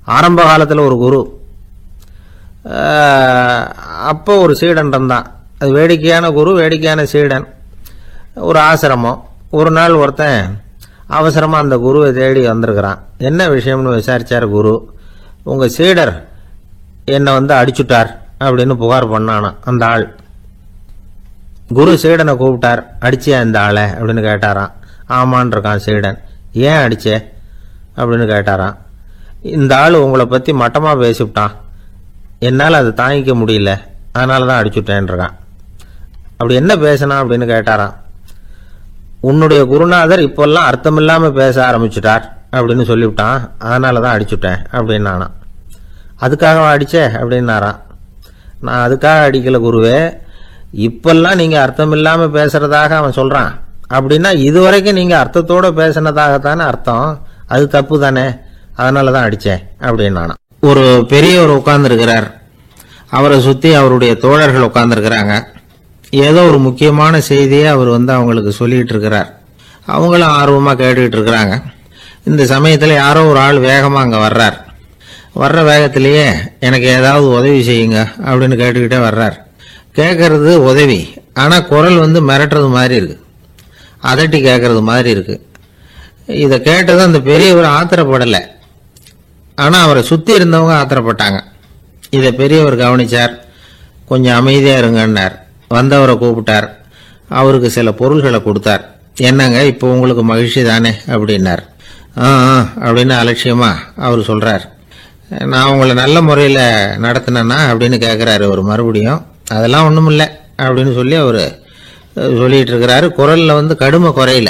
ஆரம்ப காலத்தில் ஒரு குரு, அப்போ ஒரு சீடன் இருந்தான். அது வேடிக்கையான குரு, வேடிக்கையான சீடன். ஒரு ஆசிரமம். ஒரு நாள் ஒருத்தன் அவசரமாக அந்த குருவை தேடி வந்திருக்கிறான். என்ன விஷயம்னு விசாரித்தார் குரு. உங்கள் சீடர் என்னை அடிச்சுட்டார் அப்படின்னு புகார் பண்ணானா அந்த ஆள். குரு சீடனை கூப்பிட்டார். அடிச்சியா இந்த ஆளை அப்படின்னு கேட்டாரான். ஆமான் இருக்கான் சீடன். ஏன் அடிச்சே அப்படின்னு கேட்டாரான். இந்த ஆள் உங்களை பற்றி மட்டமாக பேசிவிட்டான், என்னால் அதை தாங்கிக்க முடியல, அதனால தான் அடிச்சுட்டேன்ருக்கான். அப்படி என்ன பேசினா அப்படின்னு கேட்டாரான். உன்னுடைய குருநாதர் இப்போல்லாம் அர்த்தமில்லாமல் பேச ஆரம்பிச்சுட்டார் அப்படின்னு சொல்லிவிட்டான், அதனால தான் அடிச்சுட்டேன் அப்படின்னு நானான். அதுக்காக அடிச்சே அப்படின்னாரான். நான் அதுக்காக அடிக்கல குருவே, இப்பெல்லாம் நீங்கள் அர்த்தமில்லாமல் பேசுறதாக அவன் சொல்கிறான், அப்படின்னா இதுவரைக்கும் நீங்கள் அர்த்தத்தோடு பேசினதாகத்தானே அர்த்தம், அது தப்பு தானே, அதனால தான் அடித்தேன் அப்படின்னு நானான். ஒரு பெரியவர் உட்கார்ந்துருக்கிறார். அவரை சுற்றி அவருடைய தோழர்கள் உட்கார்ந்துருக்கிறாங்க. ஏதோ ஒரு முக்கியமான செய்தியை அவர் அவங்களுக்கு சொல்லிகிட்டு இருக்கிறார். அவங்களும் ஆர்வமாக கேட்டுக்கிட்டு இருக்கிறாங்க. இந்த சமயத்தில் யாரோ ஒரு ஆள் வேகமாக அங்கே வர்றார். வர்ற வேகத்திலேயே எனக்கு ஏதாவது உதவி செய்யுங்க அப்படின்னு கேட்டுக்கிட்டே வர்றார். கேட்கறது உதவி, ஆனால் குரல் மிரட்டுறது மாதிரி இருக்கு, அதட்டி கேட்கறது மாதிரி இருக்கு. இதை கேட்டது அந்த பெரியவர் ஆத்திரப்படலை, ஆனால் அவரை சுற்றி இருந்தவங்க ஆத்திரப்பட்டாங்க. இதை பெரியவர் கவனிச்சார். கொஞ்சம் அமைதியாக இருங்கன்னார். வந்தவரை கூப்பிட்டார். அவருக்கு சில பொருள்களை கொடுத்தார். என்னங்க இப்போ உங்களுக்கு மகிழ்ச்சி தானே அப்படின்னார். அப்படின்னு அலட்சியமாக அவர் சொல்கிறார். நான் உங்களை நல்ல முறையில் நடத்தினேன்னா அப்படின்னு கேட்குறாரு அவர் மறுபடியும். அதெல்லாம் ஒன்றும் இல்லை அப்படின்னு சொல்லி அவர் சொல்லிகிட்டு இருக்கிறாரு. குரலில் கடுமை குறையில.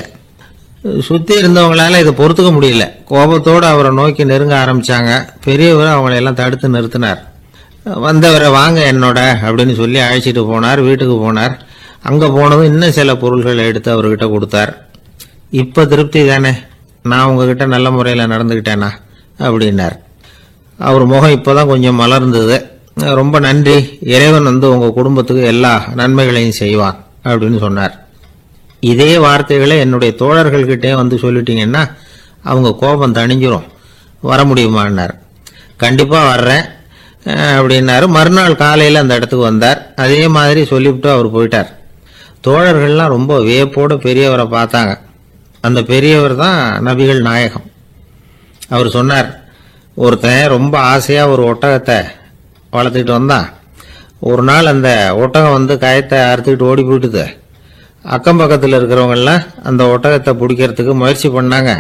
சுற்றி இருந்தவங்களால இதை பொறுத்துக்க முடியல. கோபத்தோடு அவரை நோக்கி நெருங்க ஆரம்பித்தாங்க. பெரியவர் அவங்களையெல்லாம் தடுத்து நிறுத்தினார். வந்தவரை வாங்க என்னோட அப்படின்னு சொல்லி அழைச்சிட்டு போனார். வீட்டுக்கு போனார். அங்கே போனதும் இன்னும் சில பொருள்களை எடுத்து அவர்கிட்ட கொடுத்தார். இப்போ திருப்தி தானே, நான் உங்ககிட்ட நல்ல முறையில் நடந்துக்கிட்டேனா அப்படின்னார். அவர் முகம் இப்போதான் கொஞ்சம் மலர்ந்தது. ரொம்ப நன்றி, இறைவன் உங்கள் குடும்பத்துக்கு எல்லா நன்மைகளையும் செய்வான் அப்படின்னு சொன்னார். இதே வார்த்தைகளை என்னுடைய தோழர்கள்கிட்டே சொல்லிட்டீங்கன்னா அவங்க கோபம் தணிஞ்சிரும், வர முடியுமான்னார். கண்டிப்பாக வர்றேன் அப்படின்னாரு. மறுநாள் காலையில் அந்த இடத்துக்கு வந்தார். அதே மாதிரி சொல்லிவிட்டு அவர் போயிட்டார். தோழர்கள்லாம் ரொம்ப வியப்போடு பெரியவரை பார்த்தாங்க. அந்த பெரியவர் தான் நபிகள் நாயகம். அவர் சொன்னார், ஒருத்தன் ரொம்ப ஆசையாக ஒரு ஒட்டகத்தை வளர்த்துக்கிட்டு வந்தான். ஒரு நாள் அந்த ஒட்டகம் கயத்தை அறுத்துக்கிட்டு ஓடி போயிட்டுது. அக்கம் பக்கத்தில் இருக்கிறவங்கெல்லாம் அந்த ஒட்டகத்தை பிடிக்கிறதுக்கு முயற்சி பண்ணாங்க.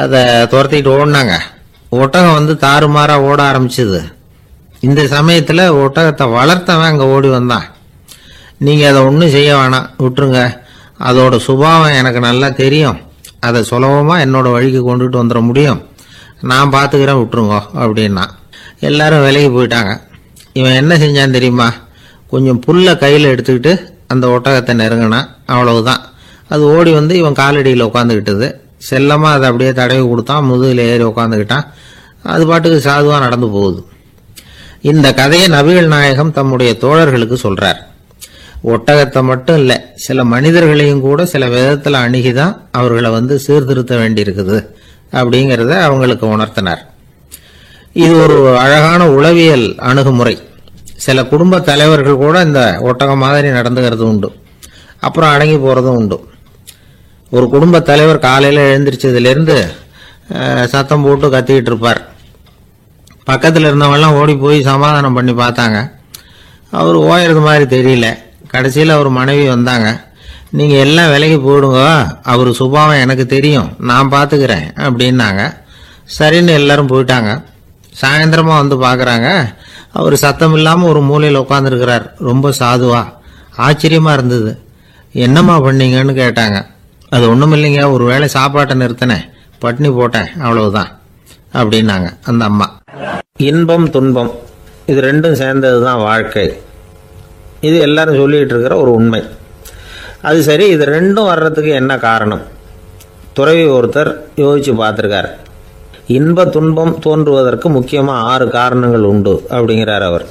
அதை துரத்திக்கிட்டு ஓடினாங்க. ஒட்டகம் தாறுமாறாக ஓட ஆரம்பிச்சுது. இந்த சமயத்தில் ஒட்டகத்தை வளர்த்தவன் அங்கே ஓடி வந்தான். நீங்கள் அதை ஒன்றும் செய்ய வேணாம், விட்டுருங்க, அதோட சுபாவம் எனக்கு நல்லா தெரியும், அதை சுலபமாக என்னோட வழிக்கு கொண்டுட்டு வந்துட முடியும், நான் பார்த்துக்கிறேன், விட்டுருங்கோ அப்படின்னா. எல்லாரும் விலகி போயிட்டாங்க. இவன் என்ன செஞ்சான் தெரியுமா? கொஞ்சம் புல்லை கையில் எடுத்துக்கிட்டு அந்த ஒட்டகத்தை நெருங்கினான். அவ்வளவுதான். அது ஓடி இவன் காலடியில் உட்காந்துக்கிட்டது. செல்லமாக அதை அப்படியே தடவி கொடுத்தான். முதுகில் ஏறி உட்காந்துக்கிட்டான். அது பாட்டுக்கு சாதுவாக நடந்து போகுது. இந்த கதையை நபிகள் நாயகம் தம்முடைய தோழர்களுக்கு சொல்றார். ஒட்டகத்தை மட்டும் இல்லை, சில மனிதர்களையும் கூட சில விதத்தில் அணுகிதான் அவர்களை சீர்திருத்த வேண்டியிருக்குது அப்படிங்கிறத அவங்களுக்கு உணர்த்தினார். இது ஒரு அழகான உளவியல் அணுகுமுறை. சில குடும்ப தலைவர்கள் கூட இந்த ஒட்டகம் மாதிரி நடந்துகிறது உண்டு, அப்புறம் அடங்கி போகிறதும் உண்டு. ஒரு குடும்ப தலைவர் காலையில் எழுந்திரிச்சதுலேருந்து சத்தம் போட்டு கத்திக்கிட்டு இருப்பார். பக்கத்தில் இருந்தவங்கெல்லாம் ஓடி போய் சமாதானம் பண்ணி பார்த்தாங்க. அவர் ஓயறது மாதிரி தெரியல. கடைசியில் அவர் மனைவி வந்தாங்க. நீங்கள் எல்லாம் விலகி போயிடுங்க, அவர் சுபாவம் எனக்கு தெரியும், நான் பார்த்துக்கிறேன் அப்படின்னாங்க. சரின்னு எல்லாரும் போயிட்டாங்க. சாயந்தரமாக பார்க்குறாங்க, அவர் சத்தம் இல்லாமல் ஒரு மூலையில் உட்காந்துருக்கிறார், ரொம்ப சாதுவா. ஆச்சரியமாக இருந்தது. என்னம்மா பண்ணீங்கன்னு கேட்டாங்க. அது ஒன்றும் இல்லைங்க, ஒரு வேளை சாப்பாட்டை நிறுத்தினேன், பட்னி போட்டேன், அவ்வளவுதான் அப்படின்னாங்க அந்த அம்மா. இன்பம் துன்பம் இது ரெண்டும் சேர்ந்தது தான் வாழ்க்கை. இது எல்லாரும் சொல்லிகிட்டு இருக்கிற ஒரு உண்மை. அது சரி, இது ரெண்டும் வர்றதுக்கு என்ன காரணம்? துறவி ஒருத்தர் யோசித்து பார்த்துருக்கார். இன்ப துன்பம் தோன்றுவதற்கு முக்கியமாக 6 காரணங்கள் உண்டு அப்படிங்கிறார் அவர்.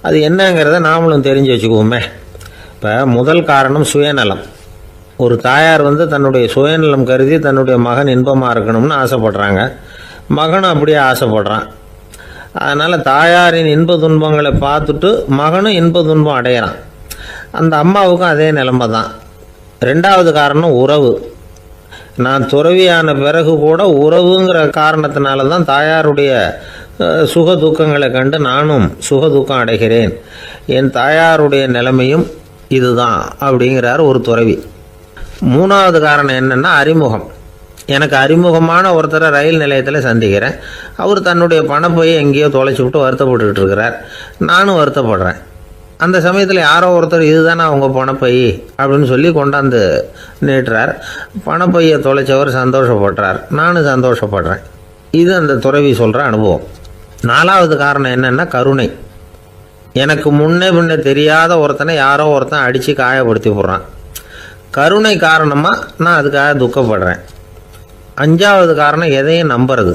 அது என்னங்கிறத நாமளும் தெரிஞ்சு வச்சுக்குவோமே. இப்போ முதல் காரணம் சுயநலம். ஒரு தாயார் தன்னுடைய சுயநலம் கருதி தன்னுடைய மகன் இன்பமாக இருக்கணும்னு ஆசைப்படுறாங்க. மகனும் அப்படியே ஆசைப்படுறான். அதனால் தாயாரின் இன்ப துன்பங்களை பார்த்துட்டு மகனும் இன்ப துன்பம் அடையிறான். அந்த அம்மாவுக்கும் அதே நிலைமை தான். ரெண்டாவது காரணம் உறவு. நான் துறவியான பிறகு கூட உறவுங்கிற காரணத்தினால தான் தாயாருடைய சுக துக்கங்களை கண்டு நானும் சுக துக்கம் அடைகிறேன். என் தாயாருடைய நிலைமையும் இதுதான் அப்படிங்கிறார் ஒரு துறவி. மூணாவது காரணம் என்னென்னா அறிமுகம். எனக்கு அறிமுகமான ஒருத்தரை ரயில் நிலையத்தில் சந்திக்கிறேன். அவர் தன்னுடைய பணப்பையை எங்கேயோ தொலைச்சி விட்டு வருத்தப்பட்டுக்கிட்டு இருக்கிறார். நானும் வருத்தப்படுறேன். அந்த சமயத்தில் யாரோ ஒருத்தர் இதுதானே அவங்க பணப்பை அப்படின்னு சொல்லி கொண்டாந்து நீட்டுறார். பணப்பையை தொலைச்சவர் சந்தோஷப்படுறார், நானும் சந்தோஷப்படுறேன். இது அந்த துறவி சொல்கிற அனுபவம். நாலாவது காரணம் என்னென்னா கருணை. எனக்கு முன்னே தெரியாத ஒருத்தனை யாரோ ஒருத்தன் அடித்து காயப்படுத்தி போடுறான். கருணை காரணமாக நான் அதுக்காக துக்கப்படுறேன். அஞ்சாவது காரணம் எதையும் நம்புறது.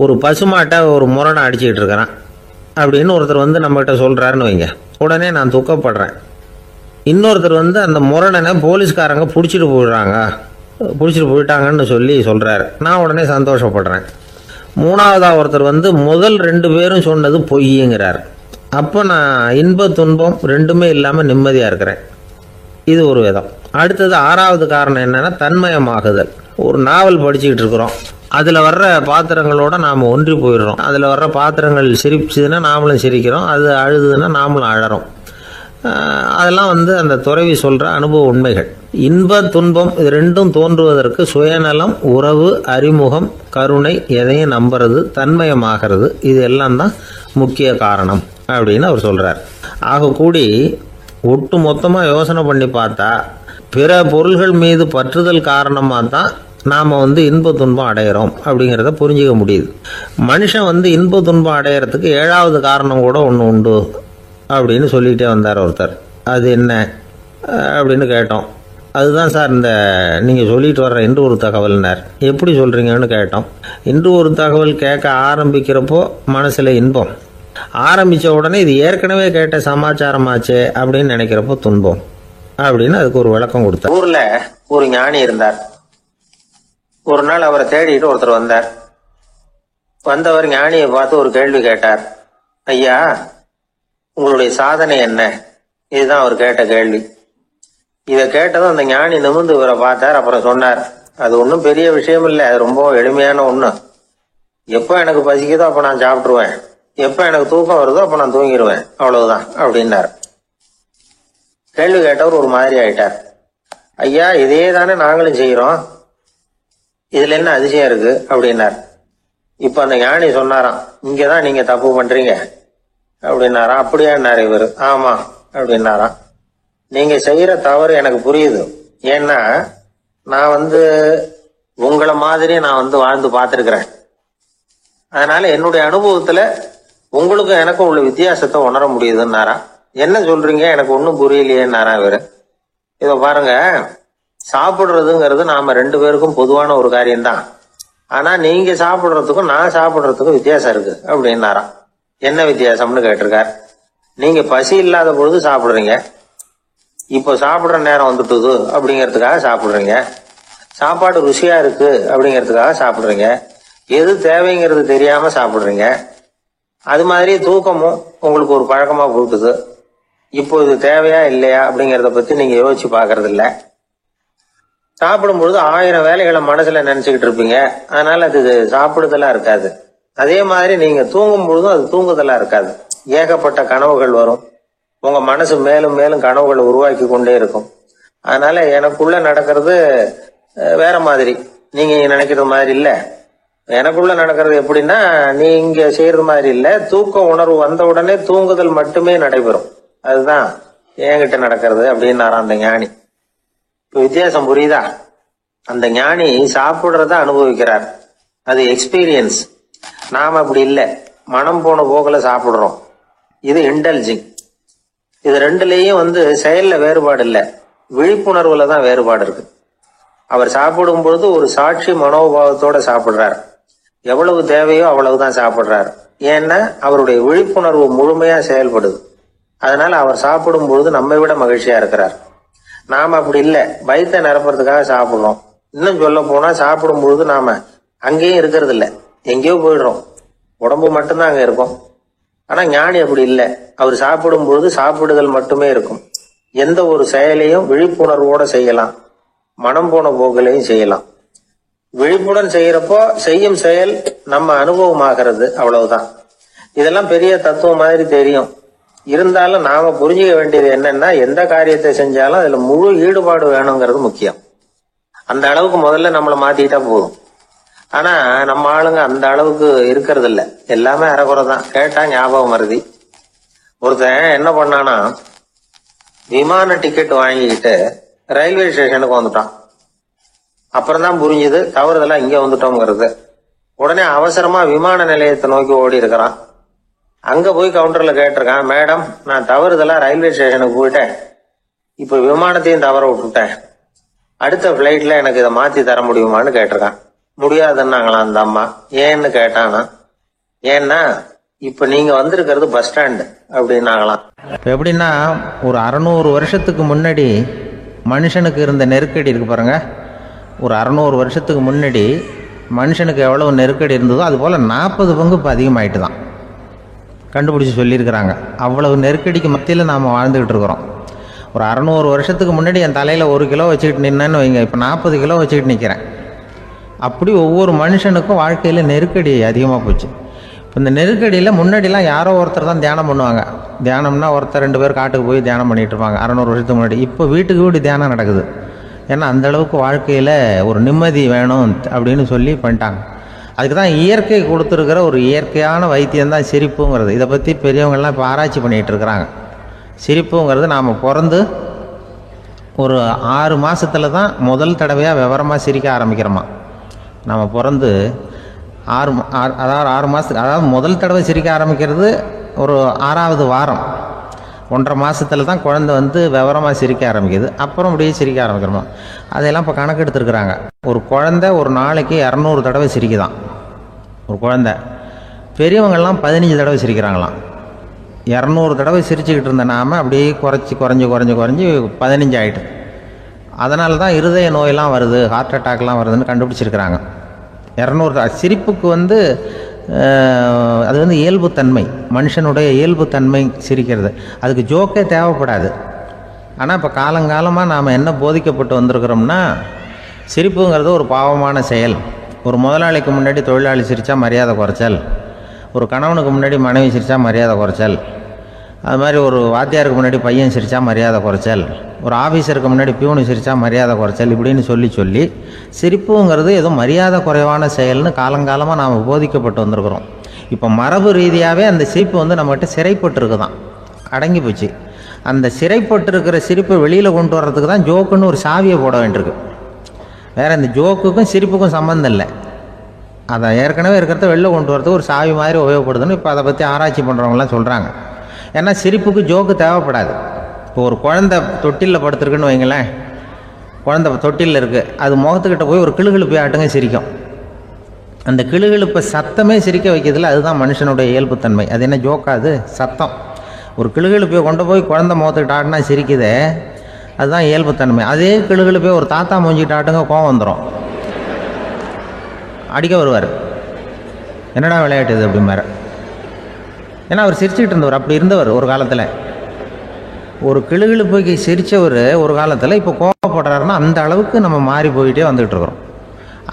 ஒரு பசுமாட்டை ஒரு முரணை அடிச்சுக்கிட்டு இருக்கிறான் அப்படின்னு ஒருத்தர் வந்து நம்மகிட்ட சொல்கிறாருன்னு வைங்க, உடனே நான் துக்கப்படுறேன். இன்னொருத்தர் வந்து அந்த முரணனை போலீஸ்காரங்க பிடிச்சிட்டு போயிட்டாங்கன்னு சொல்லி சொல்கிறாரு, நான் உடனே சந்தோஷப்படுறேன். மூணாவதாக ஒருத்தர் வந்து முதல் 2 பேரும் சொன்னது பொய்யுங்கிறார். அப்போ நான் இன்ப துன்பம் ரெண்டுமே இல்லாமல் நிம்மதியாக இருக்கிறேன். இது ஒரு விதம். அடுத்தது 6வது காரணம் என்னென்னா தன்மயமாகுதல். ஒரு நாவல் படிச்சுக்கிட்டு இருக்கிறோம், அதில் வர்ற பாத்திரங்களோட நாம் ஒன்றி போயிடுறோம். அதில் வர்ற பாத்திரங்கள் சிரிச்சுதுன்னா நாமளும் சிரிக்கிறோம், அது அழுதுன்னா நாமளும் அழறோம். அதெல்லாம் வந்து அந்த துறவி சொல்கிற அனுபவ உண்மைகள். இன்ப துன்பம் இது ரெண்டும் தோன்றுவதற்கு சுயநலம், உறவு, அறிமுகம், கருணை, எதையும் நம்புறது, தன்மயமாகிறது, இது எல்லாம் தான் முக்கிய காரணம் அப்படின்னு அவர் சொல்கிறார். ஆக கூடி ஒட்டு மொத்தமாக யோசனை பண்ணி பார்த்தா பிற பொருள்கள் மீது பற்றுதல் காரணமாக தான் நாம் வந்து இன்ப துன்பம் அடையிறோம் அப்படிங்கிறத புரிஞ்சிக்க முடியுது. மனுஷன் வந்து இன்ப துன்பம் அடையிறதுக்கு 7வது காரணம் கூட ஒன்று உண்டு அப்படின்னு சொல்லிகிட்டே வந்தார் ஒருத்தர். அது என்ன அப்படின்னு கேட்டோம். அதுதான் சார் இந்த நீங்கள் சொல்லிட்டு வர்ற இன்று ஒரு தகவல்னார். எப்படி சொல்கிறீங்கன்னு கேட்டோம். இன்று ஒரு தகவல் கேட்க ஆரம்பிக்கிறப்போ மனசில் இன்பம், ஆரம்பித்த உடனே இது ஏற்கனவே கேட்ட சமாச்சாரமாச்சே அப்படின்னு நினைக்கிறப்போ துன்பம் அப்படின்னு அதுக்கு ஒரு விளக்கம் கொடுத்தார். ஊரில் ஒரு ஞானி இருந்தார். ஒரு நாள் அவரை தேடிட்டு ஒருத்தர் வந்தார். வந்தவர் ஞானியை பார்த்து ஒரு கேள்வி கேட்டார். ஐயா, உங்களுடைய சாதனை என்ன? இதுதான் அவர் கேட்ட கேள்வி. இதை கேட்டதும் அந்த ஞானி நிமிர்ந்து இவரை பார்த்தார். அப்புறம் சொன்னார், அது ஒன்றும் பெரிய விஷயம் இல்லை, அது ரொம்ப எளிமையான ஒன்று. எப்போ எனக்கு பசிக்குதோ அப்போ நான் சாப்பிட்ருவேன், எப்போ எனக்கு தூக்கம் வருதோ அப்போ நான் தூங்கிடுவேன், அவ்வளவுதான் அப்படின்னார். கேள்வி கேட்டவர் ஒரு மாதிரி ஆயிட்டார். ஐயா, இதே தானே நாங்களும் செய்கிறோம், இதுல என்ன அதிசயம் இருக்கு அப்படின்னார். இப்ப அந்த ஞானி சொன்னாராம், இங்கதான் நீங்க தப்பு பண்றீங்க அப்படின்னாராம். அப்படியான்னாரு இவர். ஆமா அப்படின்னாராம். நீங்க செய்யற தவறு எனக்கு புரியுது. ஏன்னா நான் வந்து உங்களை மாதிரி நான் வந்து வாழ்ந்து பார்த்துருக்கிறேன். அதனால என்னுடைய அனுபவத்துல உங்களுக்கும் எனக்கும் உள்ள வித்தியாசத்தை உணர முடியுதுன்னாரா. என்ன சொல்றீங்க, எனக்கு ஒன்றும் புரியலையேன்னாரா இவரு. இதை பாருங்க, சாப்பிடுறதுங்கிறது நாம 2 பேருக்கும் பொதுவான ஒரு காரியம்தான். ஆனா நீங்க சாப்பிடுறதுக்கும் நான் சாப்பிடுறதுக்கும் வித்தியாசம் இருக்கு அப்படின்னாராம். என்ன வித்தியாசம்னு கேட்டிருக்கார். நீங்க பசி இல்லாத பொழுது சாப்பிடுறீங்க, இப்போ சாப்பிடுற நேரம் வந்துட்டுது அப்படிங்கிறதுக்காக சாப்பிடுறீங்க. சாப்பாடு ருசியா இருக்கு அப்படிங்கிறதுக்காக சாப்பிடுறீங்க. எது தேவைங்கிறது தெரியாம சாப்பிடுறீங்க. அது மாதிரி தூக்கமும் உங்களுக்கு ஒரு பழக்கமா போட்டுது. இப்போ இது தேவையா இல்லையா அப்படிங்கிறத பத்தி நீங்க யோசிச்சு பாக்குறது இல்ல. சாப்பிடும் பொழுது 1000 வேலைகளை மனசுல நினைச்சுக்கிட்டு இருப்பீங்க. அதனால அது சாப்பிடுதலா இருக்காது. அதே மாதிரி நீங்க தூங்கும் பொழுதும் அது தூங்குதலா இருக்காது. ஏகப்பட்ட கனவுகள் வரும். உங்க மனசு மேலும் மேலும் கனவுகளை உருவாக்கி கொண்டே இருக்கும். அதனால எனக்குள்ள நடக்கிறது வேற மாதிரி, நீங்க நினைக்கிற மாதிரி இல்ல. எனக்குள்ள நடக்கிறது எப்படின்னா, நீங்க செய்யறது மாதிரி இல்ல. தூக்க உணர்வு வந்த உடனே தூங்குதல் மட்டுமே நடைபெறும். அதுதான் என்கிட்ட நடக்கிறது அப்படின்னாராம் அந்த ஞானி. இப்ப வித்தியாசம் புரியுதா? அந்த ஞானி சாப்பிடுறத அனுபவிக்கிறார், அது எக்ஸ்பீரியன்ஸ். நாம அப்படி இல்லை, மனம் போன போக்குல சாப்பிடுறோம். இது இன்டெலிஜிங். இது ரெண்டுலேயும் வந்து செயல்ல வேறுபாடு இல்லை, விழிப்புணர்வுல தான் வேறுபாடு இருக்கு. அவர் சாப்பிடும் பொழுது ஒரு சாட்சி மனோபாவத்தோட சாப்பிடுறார். எவ்வளவு தேவையோ அவ்வளவுதான் சாப்பிடுறார். ஏன்னா அவருடைய விழிப்புணர்வு முழுமையா செயல்படுது. அதனால அவர் சாப்பிடும் பொழுது நம்மை விட மகிழ்ச்சியா இருக்கிறார். நாம அப்படி இல்லை, வயிற்றை நிரப்புறதுக்காக சாப்பிடுறோம். இன்னும் சொல்ல போனா சாப்பிடும் பொழுது நாம அங்கேயும் இருக்கிறது இல்லை, எங்கேயோ போயிடுறோம், உடம்பு மட்டும்தான் அங்க இருக்கும். ஆனா ஞானி அப்படி இல்லை. அவர் சாப்பிடும் பொழுது சாப்பிடுதல் மட்டுமே இருக்கும். எந்த ஒரு செயலையும் விழிப்புணர்வோட செய்யலாம், மனம் போன போக்கிலையும் செய்யலாம். விழிப்புடன் செய்யறப்போ செய்யும் செயல் நம்ம அனுபவமாகிறது, அவ்வளவுதான். இதெல்லாம் பெரிய தத்துவம் மாதிரி தெரியும். இருந்தாலும் நாம புரிஞ்சுக்க வேண்டியது என்னன்னா, எந்த காரியத்தை செஞ்சாலும் அதுல முழு ஈடுபாடு வேணுங்கிறது முக்கியம். அந்த அளவுக்கு முதல்ல நம்மளை மாத்திக்கிட்டா போதும். ஆனா நம்ம ஆளுங்க அந்த அளவுக்கு இருக்கிறது இல்ல, எல்லாமே அரைக்குறை தான். கேட்டா ஞாபகம் மருதி. ஒருத்தன் என்ன பண்ணானா, விமான டிக்கெட் வாங்கிக்கிட்டு ரயில்வே ஸ்டேஷனுக்கு வந்துட்டான். அப்புறம் தான் புரிஞ்சுது தவறுதெல்லாம் இங்க வந்துட்டோங்கிறது. உடனே அவசரமா விமான நிலையத்தை நோக்கி ஓடி இருக்கிறான். அங்க போய் கவுண்டர்ல கேட்டிருக்கான், மேடம் நான் தவறுதலா ரயில்வே ஸ்டேஷனுக்கு போயிட்டேன், இப்ப விமானத்தையும் தவற விட்டுட்டேன், அடுத்த பிளைட்ல எனக்கு இதை மாத்தி தர முடியுமான்னு கேட்டிருக்கான். முடியாதுன்னாங்களாம் அந்த அம்மா. ஏன்னு கேட்டானா, ஏன்னா இப்ப நீங்க வந்திருக்கிறது பஸ் ஸ்டாண்டு அப்படின்னாங்களாம். எப்படின்னா, ஒரு 600 வருஷத்துக்கு முன்னாடி மனுஷனுக்கு இருந்த நெருக்கடி இருக்கு பாருங்க. ஒரு 600 வருஷத்துக்கு முன்னாடி மனுஷனுக்கு எவ்வளவு நெருக்கடி இருந்ததோ அது போல 40 பங்கு இப்போ அதிகமாயிட்டு தான் கண்டுபிடிச்சி சொல்லியிருக்கிறாங்க. அவ்வளவு நெருக்கடிக்கு மத்தியில் நாம் வாழ்ந்துக்கிட்டு இருக்கிறோம். ஒரு 600 வருஷத்துக்கு முன்னாடி என் தலையில் 1 கிலோ வச்சுக்கிட்டு நின்னேன்னு வைங்க, இப்போ 40 கிலோ வச்சுக்கிட்டு நிற்கிறேன். அப்படி ஒவ்வொரு மனுஷனுக்கும் வாழ்க்கையில் நெருக்கடி அதிகமாக போச்சு. இப்போ இந்த நெருக்கடியில் முன்னாடிலாம் யாரோ ஒருத்தர் தான் தியானம் பண்ணுவாங்க. தியானம்னா ஒருத்தர் 2 பேர் காட்டுக்கு போய் தியானம் பண்ணிகிட்டு இருப்பாங்க 600 வருஷத்துக்கு முன்னாடி. இப்போ வீட்டுக்கு வீடு தியானம் நடக்குது. ஏன்னா அந்தளவுக்கு வாழ்க்கையில் ஒரு நிம்மதி வேணும் அப்படின்னு சொல்லி பண்ணிட்டாங்க. அதுக்கு தான் இயற்கை கொடுத்துருக்கிற ஒரு இயற்கையான வைத்தியம்தான் சிரிப்புங்கிறது. இதை பற்றி பெரியவங்கள்லாம் இப்போ ஆராய்ச்சி பண்ணிகிட்டு இருக்கிறாங்க. சிரிப்புங்கிறது நாம் பிறந்து ஒரு 6 மாதத்தில் தான் முதல் தடவையாக விவரமாக சிரிக்க ஆரம்பிக்கிறோமா. நம்ம பிறந்து 6 மாதத்துக்கு, அதாவது முதல் தடவை சிரிக்க ஆரம்பிக்கிறது ஒரு 6ஆவது வாரம், 1.5 மாதத்தில் தான் குழந்தை வந்து விவரமாக சிரிக்க ஆரம்பிக்குது. அப்புறம் அப்படியே சிரிக்க ஆரம்பிக்கிறோமா. அதையெல்லாம் இப்போ கணக்கு எடுத்துருக்குறாங்க. ஒரு குழந்தை ஒரு நாளைக்கு 200 தடவை சிரிக்குதான் ஒரு குழந்தை. பெரியவங்கள்லாம் 15 தடவை சிரிக்கிறாங்களாம். 200 தடவை சிரிச்சுக்கிட்டு இருந்த நாம அப்படியே குறைஞ்சி 15 ஆகிட்டு. அதனால தான் இருதய நோயெல்லாம் வருது, ஹார்ட் அட்டாக்லாம் வருதுன்னு கண்டுபிடிச்சிருக்கிறாங்க. 200 சிரிப்புக்கு வந்து அது வந்து இயல்புத்தன்மை, மனுஷனுடைய இயல்புத்தன்மை சிரிக்கிறது. அதுக்கு ஜோக்கே தேவைப்படாது. ஆனால் இப்போ காலங்காலமாக நாம் என்ன போதிக்கப்பட்டு வந்திருக்கிறோம்னா, சிரிப்புங்கிறது ஒரு பாவமான செயல். ஒரு முதலாளிக்கு முன்னாடி தொழிலாளி சிரித்தா மரியாதை குறைச்சல், ஒரு கணவனுக்கு முன்னாடி மனைவி சிரித்தா மரியாதை குறைச்சல், அது மாதிரி ஒரு வாத்தியாருக்கு முன்னாடி பையன் சிரித்தா மரியாதை குறைச்சல், ஒரு ஆஃபீஸருக்கு முன்னாடி பியூனு சிரித்தா மரியாதை குறைச்சல், இப்படின்னு சொல்லி சிரிப்புங்கிறது ஏதோ மரியாதை குறைவான செயல்னு காலங்காலமாக நாம் போதிக்கப்பட்டு வந்திருக்கிறோம். இப்போ மரபு ரீதியாகவே அந்த சிரிப்பு வந்து நம்மகிட்ட சிறைப்பட்டுருக்குதான், அடங்கி போச்சு. அந்த சிறைப்பட்டிருக்கிற சிரிப்பை வெளியில் கொண்டு வர்றதுக்கு தான் ஜோக்குன்னு ஒரு சாவியை போட வேண்டியிருக்கு. வேறு இந்த ஜோக்குக்கும் சிரிப்புக்கும் சம்மந்தம் இல்லை. அதை ஏற்கனவே இருக்கிறத வெளில கொண்டு வரதுக்கு ஒரு சாவி மாதிரி உபயோகப்படுதுன்னு இப்போ அதை பற்றி ஆராய்ச்சி பண்ணுறவங்களாம் சொல்கிறாங்க. ஏன்னா சிரிப்புக்கு ஜோக்கு தேவைப்படாது. இப்போ ஒரு குழந்தை தொட்டிலில் படுத்துருக்குன்னு வைங்களேன், குழந்தை தொட்டிலில் இருக்குது, அது முகத்துக்கிட்ட போய் ஒரு கிளுகிழுப்பை ஆட்டுங்க சிரிக்கும். அந்த கிளுகிழுப்பை சத்தமே சிரிக்க வைக்கிறதுல அதுதான் மனுஷனுடைய இயல்புத்தன்மை. அது என்ன ஜோக்காது? சத்தம். ஒரு கிளுகிழுப்பையை கொண்டு போய் குழந்தை முகத்துக்கிட்ட ஆட்டினா சிரிக்குதே, அதுதான் இயல்புத்தன்மை. அதே கிளுகிழுப்பையை ஒரு தாத்தா மூஞ்சிக்கிட்ட ஆட்டுங்க, கோவம் வந்துடும், அடிக்க வருவார். என்னடா விளையாட்டு இது அப்படிமாரு. ஏன்னா அவர் சிரிச்சுக்கிட்டு இருந்தவர், அப்படி இருந்தவர் ஒரு காலத்தில். ஒரு கிளுகிழுப்பைக்கு சிரித்தவர் ஒரு காலத்தில் இப்போ கோவப்படுறாருன்னா அந்த அளவுக்கு நம்ம மாறி போயிட்டே வந்துகிட்டு இருக்கிறோம்.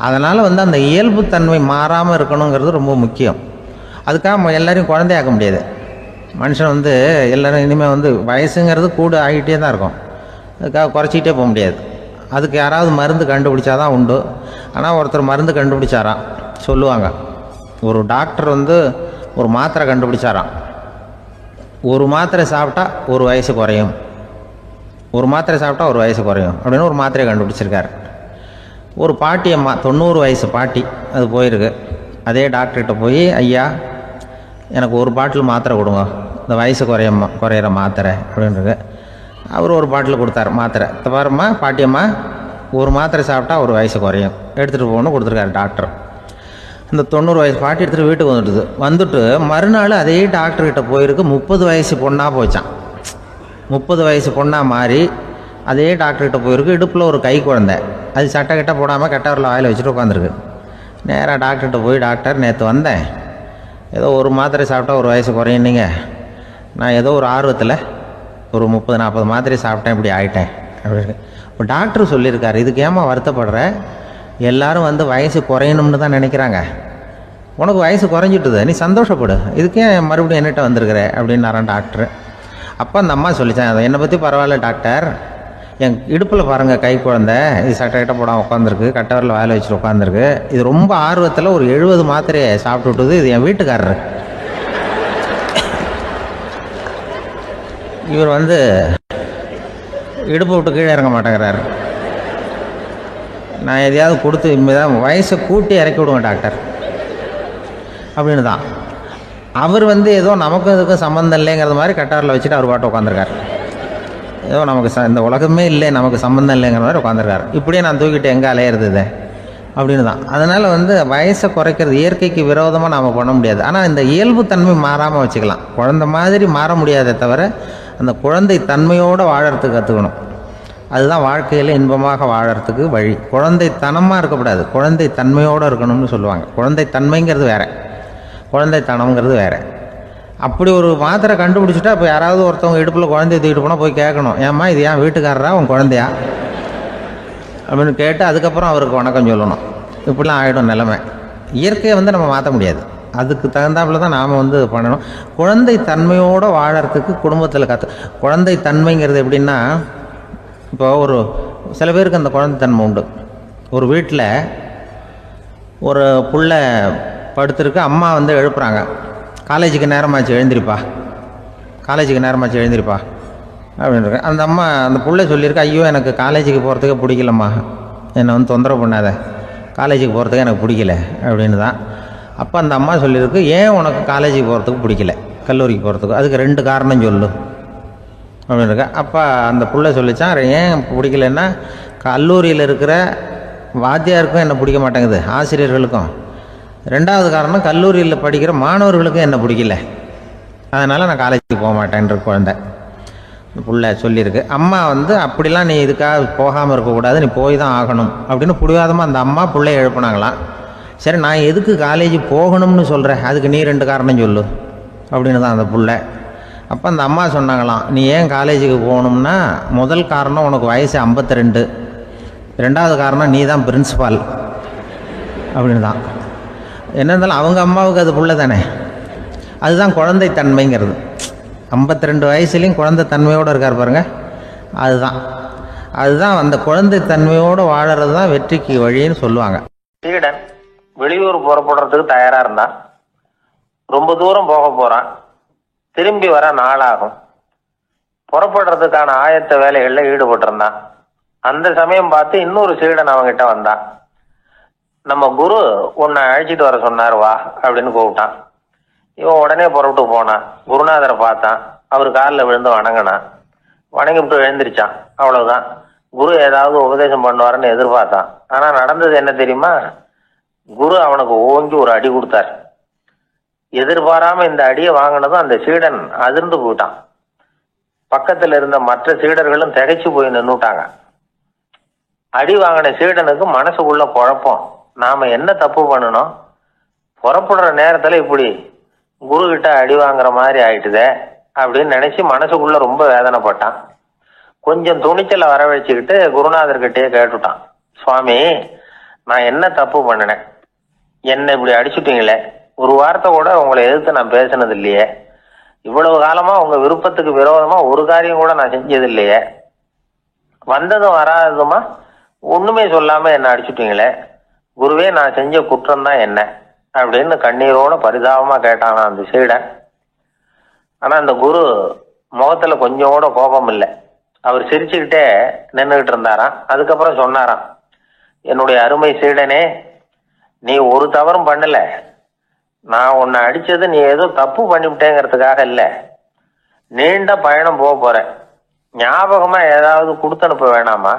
அதனால் வந்து அந்த இயல்புத்தன்மை மாறாமல் இருக்கணுங்கிறது ரொம்ப முக்கியம். அதுக்காக எல்லோரையும் குழந்தையாக்க முடியாது. மனுஷன் வந்து எல்லோரும் இனிமேல் வந்து வயசுங்கிறது கூட ஆகிட்டே தான் இருக்கும். அதுக்காக குறைச்சிக்கிட்டே போக முடியாது. அதுக்கு யாராவது மருந்து கண்டுபிடிச்சாதான் உண்டு. ஆனால் ஒருத்தர் மருந்து கண்டுபிடிச்சாராம், சொல்லுவாங்க. ஒரு டாக்டர் வந்து ஒரு மாத்திரை கண்டுபிடிச்சாராம். ஒரு மாத்திரை சாப்பிட்டா ஒரு வயசு குறையும், ஒரு மாத்திரை சாப்பிட்டா ஒரு வயசு குறையும் அப்படின்னு ஒரு மாத்திரையை கண்டுபிடிச்சிருக்காரு. ஒரு பாட்டி அம்மா, 90 வயசு பாட்டி, அது போயிருக்கு. அதே டாக்டர்கிட்ட போய், ஐயா எனக்கு ஒரு பாட்டில் மாத்திரை கொடுங்க, இந்த வயசு குறையிற மாத்திரை அப்படின்றது. அவர் ஒரு பாட்டில் கொடுத்தாரு மாத்திரை. பாரும்மா பாட்டியம்மா, ஒரு மாத்திரை சாப்பிட்டா ஒரு வயசு குறையும், எடுத்துகிட்டு போகணும்னு கொடுத்துருக்காரு டாக்டர். அந்த 90 வயசு பாட்டி எடுத்துகிட்டு வீட்டுக்கு வந்துட்டு மறுநாள் அதே டாக்டர்கிட்ட போயிருக்கு. 30 வயசு பொண்ணாக போச்சான். 30 வயசு பொண்ணாக மாறி அதே டாக்டர்கிட்ட போயிருக்கு. இடுப்பில் ஒரு கை குழந்தை, அது சட்டை கிட்ட போடாமல் கெட்டவரில் வாயில் வச்சுட்டு உட்காந்துருக்கு. நேராக டாக்டர்கிட்ட போய், டாக்டர் நேற்று வந்தேன், ஏதோ ஒரு மாத்திரை சாப்பிட்டா ஒரு வயசு குறையினீங்க, நான் ஏதோ ஒரு ஆர்வத்தில் ஒரு 30-40 மாத்திரை சாப்பிட்டேன், இப்படி ஆகிட்டேன் அப்படின்னு. இப்போ டாக்டர் சொல்லியிருக்காரு, இதுக்கு ஏமா வருத்தப்படுற, எல்லாரும் வந்து வயசு குறையணும்னு தான் நினைக்கிறாங்க, உனக்கு வயசு குறைஞ்சிட்டுது, நீ சந்தோஷப்படு, இதுக்கே மறுபடியும் என்னட்ட வந்திருக்கிற அப்படின்னாரான் டாக்டர். அப்போ அந்த அம்மா சொல்லித்தேன், அதை என்னை பற்றி பரவாயில்ல டாக்டர், என் இடுப்பில் பாருங்கள் கை குழந்தை, இது சட்டை கிட்ட போடாமல் உட்காந்துருக்கு, கட்டவரில் வாயில் வச்சுட்டு உட்காந்துருக்கு, இது ரொம்ப ஆர்வத்தில் ஒரு 70 மாத்திரையை சாப்பிட்டு விட்டுது, இது என் வீட்டுக்காரரு. இவர் வந்து இடுப்பு விட்டு கீழே இறங்க மாட்டேங்கிறாரு. நான் எதையாவது கொடுத்து இனிமேதான் வயசை கூட்டி இறக்கி விடுவேன் டாக்டர் அப்படின்னு தான். அவர் வந்து ஏதோ நமக்கும் இதுக்கும் சம்மந்தம் இல்லைங்கிறது மாதிரி கட்டாரில் வச்சுட்டு அவர் பாட்டு உட்காந்துருக்கார். ஏதோ நமக்கு இந்த உலகமே இல்லை, நமக்கு சம்மந்தம் இல்லைங்கிற மாதிரி உட்காந்துருக்காரு. இப்படியே நான் தூக்கிட்டு எங்கே அலையிறது இதை அப்படின்னு தான். அதனால் வந்து வயசை குறைக்கிறது இயற்கைக்கு விரோதமாக நாம் பண்ண முடியாது. ஆனால் இந்த இயல்பு தன்மை மாறாமல் வச்சுக்கலாம். குழந்தை மாதிரி மாற முடியாதே தவிர அந்த குழந்தை தன்மையோடு வாழறதுக்கு கற்றுக்கணும். அதுதான் வாழ்க்கையில் இன்பமாக வாழறதுக்கு வழி. குழந்தைத்தனமாக இருக்கக்கூடாது, குழந்தை தன்மையோடு இருக்கணும்னு சொல்லுவாங்க. குழந்தை தன்மைங்கிறது வேறு, குழந்தைத்தனம்ங்கிறது வேறு. அப்படி ஒரு மாத்திரை கண்டுபிடிச்சிட்டா இப்போ யாராவது ஒருத்தவங்க இடுப்பில் குழந்தைய தூக்கிட்டு போனால் போய் கேட்கணும், ஏம்மா இது ஏன் வீட்டுக்காரரா உன் குழந்தையா அப்படின்னு கேட்டு அதுக்கப்புறம் அவருக்கு வணக்கம் சொல்லணும். இப்படிலாம் ஆகிடும் நிலைமை. இயற்கையை வந்து நம்ம மாற்ற முடியாது, அதுக்கு தகுந்தாப்புல தான் நாம் வந்து பண்ணணும். குழந்தை தன்மையோடு வாழறதுக்கு குடும்பத்தில் குழந்தை தன்மைங்கிறது எப்படின்னா, இப்போ ஒரு சில பேருக்கு அந்த குழந்தைத்தன்மை உண்டு. ஒரு வீட்டில் ஒரு புள்ள படுத்திருக்கு, அம்மா வந்து எழுப்புறாங்க, காலேஜுக்கு நேரமாச்சு எழுந்திருப்பா, காலேஜுக்கு நேரமாச்சு எழுந்திருப்பா அப்படின்னு. அந்த அம்மா அந்த புள்ளை சொல்லியிருக்கு, ஐயோ எனக்கு காலேஜுக்கு போகிறதுக்கே பிடிக்கலம்மா, என்னை வந்து தொந்தரவு பண்ணாத, காலேஜுக்கு போகிறதுக்கு எனக்கு பிடிக்கல அப்படின்னு தான். அப்போ அந்த அம்மா சொல்லியிருக்கு, ஏன் உனக்கு காலேஜுக்கு போகிறதுக்கு பிடிக்கல, கல்லூரிக்கு போகிறதுக்கு, அதுக்கு 2 காரணம் சொல்லு அப்படின்னு இருக்கா. அப்போ அந்த புள்ளை சொல்லிச்சான், ஏன் பிடிக்கலன்னா கல்லூரியில் இருக்கிற வாத்தியாருக்கும் என்னை பிடிக்க மாட்டேங்குது, ஆசிரியர்களுக்கும். 2வது காரணம், கல்லூரியில் படிக்கிற மாணவர்களுக்கும் என்னை பிடிக்கல, அதனால் நான் காலேஜுக்கு போக மாட்டேன்ற குழந்தை புள்ள சொல்லியிருக்கு. அம்மா வந்து அப்படிலாம் நீ இதுக்காக போகாமல் இருக்கக்கூடாது, நீ போய் தான் ஆகணும் அப்படின்னு பிடிவாதமாக அந்த அம்மா பிள்ளைய எழுப்புனாங்களாம். சரி நான் எதுக்கு காலேஜ் போகணும்னு சொல்கிறேன், அதுக்கு நீ 2 காரணம் சொல்லு அப்படின்னு தான் அந்த புள்ள. அப்போ அந்த அம்மா சொன்னாங்களாம், நீ ஏன் காலேஜுக்கு போகணும்னா முதல் காரணம் உனக்கு வயசு 52, 2வது காரணம் நீ தான் பிரின்சிபால் அப்படின்னு தான். என்ன இருந்தாலும் அவங்க அம்மாவுக்கு அது புள்ள தானே, அதுதான் குழந்தை தன்மைங்கிறது. 52 வயசுலேயும் குழந்தை தன்மையோடு இருக்கார் பாருங்க, அதுதான் அந்த குழந்தை தன்மையோடு வாழறது தான் வெற்றிக்கு வழின்னு சொல்லுவாங்க. சீடன் வெளியூர் புறப்படுறதுக்கு தயாரா இருந்தான். ரொம்ப தூரம் போக போறான், திரும்பி வர நாளாகும். புறப்படுறதுக்கான ஆயத்த வேலைகளில் ஈடுபட்டிருந்தான். அந்த சமயம் பார்த்து இன்னொரு சீடன் அவங்கிட்ட வந்தான். நம்ம குரு உன்னை அழைச்சிட்டு வர சொன்னார் வா அப்படின்னு கூப்பிட்டான். இவன் உடனே புறப்பட்டு போனான். குருநாதரை பார்த்தான், அவர் காலில் விழுந்து வணங்கினான். வணங்கிவிட்டு எழுந்திரிச்சான். அவ்வளவுதான். குரு ஏதாவது உபதேசம் பண்ணுவாருன்னு எதிர்பார்த்தான். ஆனா நடந்தது என்ன தெரியுமா? குரு அவனுக்கு ஓங்கி ஒரு அடி கொடுத்தார். எதிர்பாராம இந்த அடியை வாங்கினதும் அந்த சீடன் அதிர்ந்து போயிட்டான். பக்கத்துல இருந்த மற்ற சீடர்களும் திகைச்சு போய் நின்னுட்டாங்க. அடி வாங்கின சீடனுக்கு மனசுக்குள்ள குழப்பம், நாம என்ன தப்பு பண்ணணும், புறப்படுற நேரத்துல இப்படி குரு கிட்ட அடி வாங்குற மாதிரி ஆயிட்டுதே அப்படின்னு நினைச்சு மனசுக்குள்ள ரொம்ப வேதனைப்பட்டான். கொஞ்சம் துணிச்சலை வரவழைச்சுக்கிட்டு குருநாதர்கிட்டயே கேட்டுட்டான், சுவாமி நான் என்ன தப்பு பண்ணினேன், என்ன இப்படி அடிச்சுட்டீங்களே, ஒரு வார்த்தை கூட உங்களை எதிர்த்து நான் பேசினது இல்லையே, இவ்வளவு காலமா உங்க விருப்பத்துக்கு விரோதமா ஒரு காரியம் கூட நான் செஞ்சது இல்லையே, வந்ததும் வராததுமா ஒண்ணுமே சொல்லாம என்ன அடிச்சுட்டீங்களே, குருவே நான் செஞ்ச குற்றம் தான் என்ன அப்படின்னு கண்ணீரோட பரிதாபமா கேட்டானா அந்த சீடன். ஆனா அந்த குரு முகத்துல கொஞ்சம் கூட கோபம் இல்லை. அவர் சிரிச்சுக்கிட்டே நின்றுகிட்டு இருந்தாராம். அதுக்கப்புறம் சொன்னாராம், என்னுடைய அருமை சீடனே, நீ ஒரு தவறும் பண்ணல, நான் உன்னை அடிச்சது நீ ஏதோ தப்பு பண்ணிவிட்டேங்கிறதுக்காக இல்ல, நீண்ட பயணம் போக போற, ஞாபகமா ஏதாவது கொடுத்து அனுப்ப வேணாமா,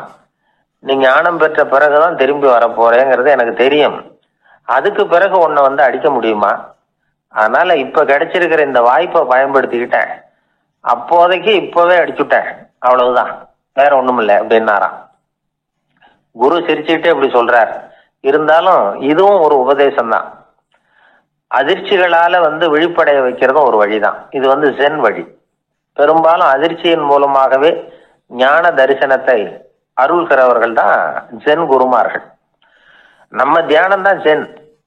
நீ ஞானம் பெற்ற பிறகுதான் திரும்பி வர போறேங்கிறது எனக்கு தெரியும், அதுக்கு பிறகு உன்னை வந்து அடிக்க முடியுமா, அதனால இப்ப கிடைச்சிருக்கிற இந்த வாய்ப்பை பயன்படுத்திக்கிட்டேன், அப்போதைக்கு இப்பவே அடிச்சுட்டேன், அவ்வளவுதான், வேற ஒண்ணும் இல்லை அப்படின்னாராம். குரு சிரிச்சுக்கிட்டே இப்படி சொல்றார், இருந்தாலும் இதுவும் ஒரு உபதேசம் தான். அதிர்ச்சிகளால விழிப்படைய வைக்கிறதும் ஒரு வழிதான். இது ஜென் வழி. பெரும்பாலும் அதிர்ச்சியின் மூலமாகவே ஞான தரிசனத்தை அருள்கிறவர்கள் தான் ஜென் குருமார்கள். நம்ம தியானம் தான் ஜென்.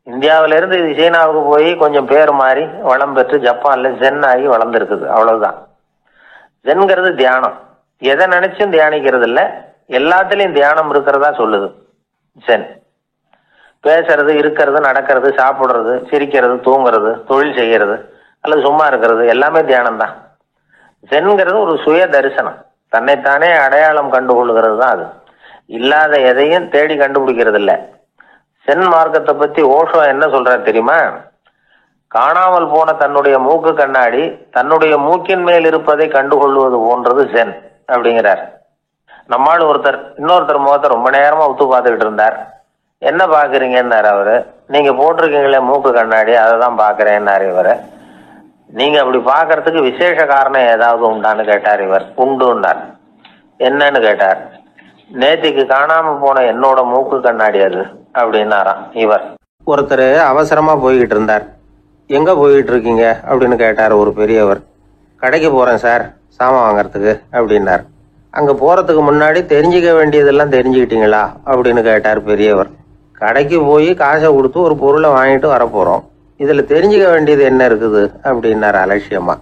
இந்தியாவிலிருந்து இது சீனாவுக்கு போய் கொஞ்சம் பேர் மாறி வளம் பெற்று ஜப்பான்ல ஜென் ஆகி வளர்ந்துருக்குது, அவ்வளவுதான். ஜென்கிறது தியானம். எதை நினைச்சும் தியானிக்கிறது இல்லை, எல்லாத்துலயும் தியானம் இருக்கிறதா சொல்லுது ஜென். பேசுறது, இருக்கிறது, நடக்கிறது, சாப்பிடுறது, சிரிக்கிறது, தூங்குறது, தொழில் செய்யறது அல்லது சும்மா இருக்கிறது எல்லாமே தியானம் தான். ஜென்கிறது ஒரு சுய தரிசனம், தன்னைத்தானே அடையாளம் கண்டுகொள்ளுகிறது தான். அது இல்லாத எதையும் தேடி கண்டுபிடிக்கிறது இல்லை. சென் மார்க்கத்தை பத்தி ஓஷோ என்ன சொல்றாரு தெரியுமா? காணாமல் போன தன்னுடைய மூக்கு கண்ணாடி தன்னுடைய மூக்கின் மேல் இருப்பதை கண்டுகொள்வது போன்றது ஜென் அப்படிங்கிறார். நம்மால் இன்னொருத்தர் முகத்தை ரொம்ப நேரமா உத்து பார்த்துக்கிட்டு இருந்தார். என்ன பாக்குறீங்கன்னாரு அவரு. நீங்க போட்டிருக்கீங்களே மூக்கு கண்ணாடி, அதை தான் பாக்குறேன்னாரு இவரு. நீங்க அப்படி பாக்குறதுக்கு விசேஷ காரணம் ஏதாவது உண்டான்னு கேட்டார் இவர். உண்டுன்னார். என்னன்னு கேட்டார். நேத்திக்கு காணாம போன என்னோட மூக்கு கண்ணாடி அது அப்படின்னாராம் இவர். ஒருத்தர் அவசரமா போய்கிட்டு இருந்தார். எங்க போய்கிட்டு இருக்கீங்க அப்படின்னு கேட்டார் ஒரு பெரியவர். கடைக்கு போறேன் சார், சாமான் வாங்கறதுக்கு அப்படின்னார். அங்க போறதுக்கு முன்னாடி தெரிஞ்சுக்க வேண்டியதெல்லாம் தெரிஞ்சுக்கிட்டீங்களா அப்படின்னு கேட்டார் பெரியவர். கடைக்கு போய் காசை கொடுத்து ஒரு பொருளை வாங்கிட்டு வரப்போறோம், இதுல தெரிஞ்சுக்க வேண்டியது என்ன இருக்குது அப்படின்னாரு அலட்சியமா.